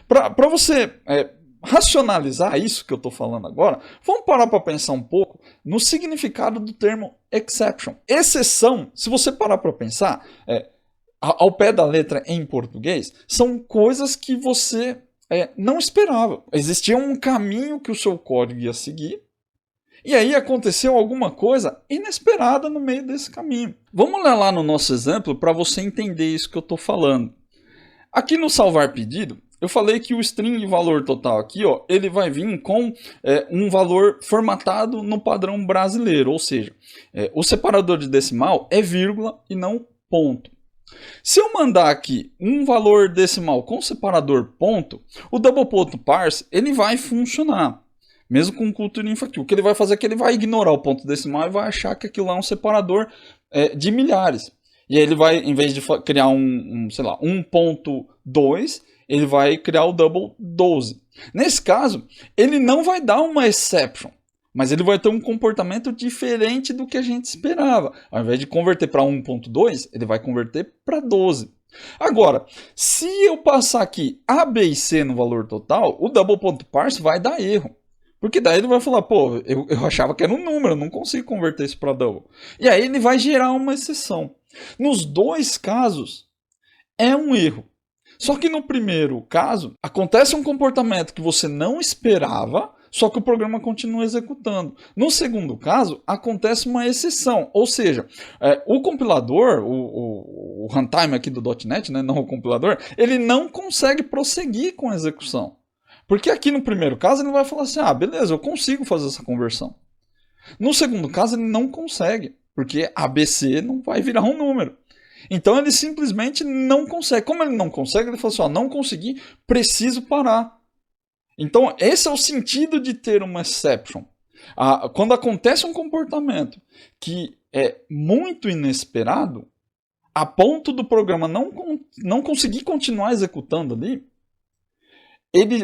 Para você racionalizar isso que eu estou falando agora, vamos parar para pensar um pouco no significado do termo exception. Exceção, se você parar para pensar, ao pé da letra em português, são coisas que você não esperava. Existia um caminho que o seu código ia seguir, e aí aconteceu alguma coisa inesperada no meio desse caminho. Vamos olhar lá no nosso exemplo para você entender isso que eu estou falando. Aqui no salvar pedido, eu falei que o string valor total aqui, ó, ele vai vir com um valor formatado no padrão brasileiro, ou seja, o separador de decimal é vírgula e não ponto. Se eu mandar aqui um valor decimal com separador ponto, o double ponto parse ele vai funcionar. Mesmo com cultura infantil. O que ele vai fazer é que ele vai ignorar o ponto decimal e vai achar que aquilo lá é um separador de milhares. E aí ele vai, em vez de criar sei lá, 1.2, ele vai criar o double 12. Nesse caso, ele não vai dar uma exception, mas ele vai ter um comportamento diferente do que a gente esperava. Ao invés de converter para 1.2, ele vai converter para 12. Agora, se eu passar aqui A, B e C no valor total, o double ponto parse vai dar erro. Porque daí ele vai falar, pô, eu achava que era um número, eu não consigo converter isso para double. E aí ele vai gerar uma exceção. Nos dois casos, é um erro. Só que no primeiro caso, acontece um comportamento que você não esperava, só que o programa continua executando. No segundo caso, acontece uma exceção. Ou seja, o compilador, o runtime aqui do .NET, né, não o compilador, ele não consegue prosseguir com a execução. Porque aqui no primeiro caso ele vai falar assim, beleza, eu consigo fazer essa conversão. No segundo caso ele não consegue, porque ABC não vai virar um número. Então ele simplesmente não consegue. Como ele não consegue, ele fala assim, não consegui, preciso parar. Então esse é o sentido de ter uma exception. Quando acontece um comportamento que é muito inesperado, a ponto do programa não conseguir continuar executando ali,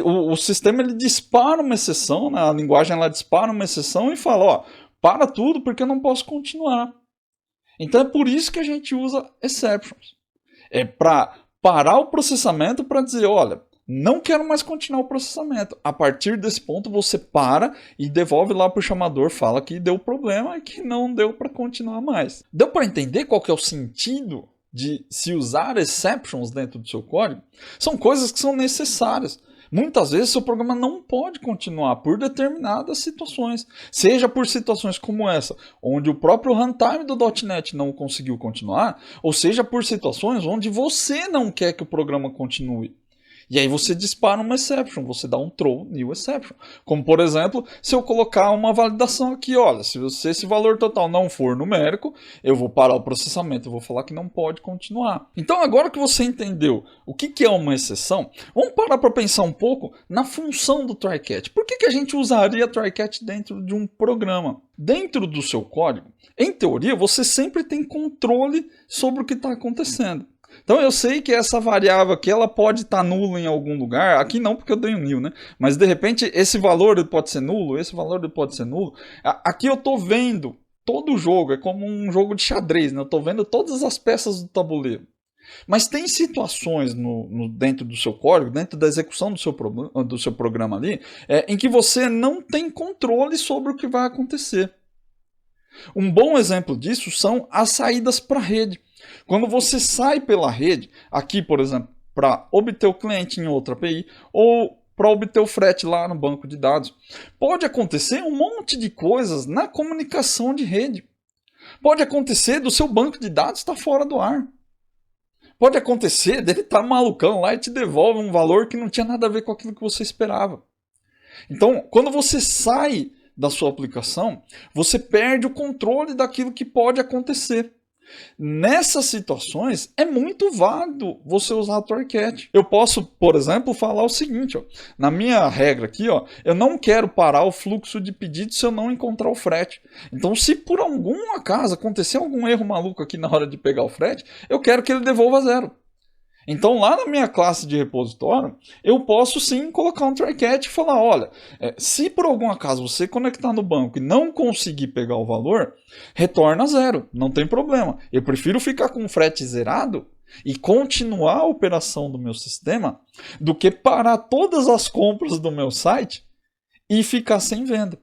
o sistema ele dispara uma exceção, né? A linguagem ela dispara uma exceção e fala, para tudo porque eu não posso continuar. Então é por isso que a gente usa exceptions. É para parar o processamento para dizer, olha, não quero mais continuar o processamento. A partir desse ponto você para e devolve lá para o chamador, fala que deu problema e que não deu para continuar mais. Deu para entender qual que é o sentido de se usar exceptions dentro do seu código? São coisas que são necessárias. Muitas vezes seu programa não pode continuar por determinadas situações. Seja por situações como essa, onde o próprio runtime do .NET não conseguiu continuar, ou seja por situações onde você não quer que o programa continue. E aí você dispara uma exception, você dá um throw new exception. Como por exemplo, se eu colocar uma validação aqui, olha, se esse valor total não for numérico, eu vou parar o processamento, eu vou falar que não pode continuar. Então agora que você entendeu o que é uma exceção, vamos parar para pensar um pouco na função do try-catch. Por que a gente usaria try-catch dentro de um programa? Dentro do seu código, em teoria, você sempre tem controle sobre o que está acontecendo. Então eu sei que essa variável aqui ela pode estar nula em algum lugar, aqui não porque eu dei um nil, né? Mas de repente esse valor ele pode ser nulo, esse valor ele pode ser nulo. Aqui eu estou vendo todo o jogo, é como um jogo de xadrez, né? Eu estou vendo todas as peças do tabuleiro. Mas tem situações dentro do seu código, dentro da execução do seu programa ali, em que você não tem controle sobre o que vai acontecer. Um bom exemplo disso são as saídas para a rede. Quando você sai pela rede, aqui por exemplo, para obter o cliente em outra API ou para obter o frete lá no banco de dados, pode acontecer um monte de coisas na comunicação de rede. Pode acontecer do seu banco de dados estar fora do ar. Pode acontecer dele estar malucão lá e te devolve um valor que não tinha nada a ver com aquilo que você esperava. Então, quando você sai da sua aplicação, você perde o controle daquilo que pode acontecer. Nessas situações, é muito válido você usar o try-catch. Eu posso, por exemplo, falar o seguinte, na minha regra aqui, eu não quero parar o fluxo de pedidos se eu não encontrar o frete. Então, se por algum acaso acontecer algum erro maluco aqui na hora de pegar o frete, eu quero que ele devolva 0. Então lá na minha classe de repositório, eu posso sim colocar um try-catch e falar, olha, se por algum acaso você conectar no banco e não conseguir pegar o valor, retorna 0, não tem problema. Eu prefiro ficar com o frete zerado e continuar a operação do meu sistema do que parar todas as compras do meu site e ficar sem venda.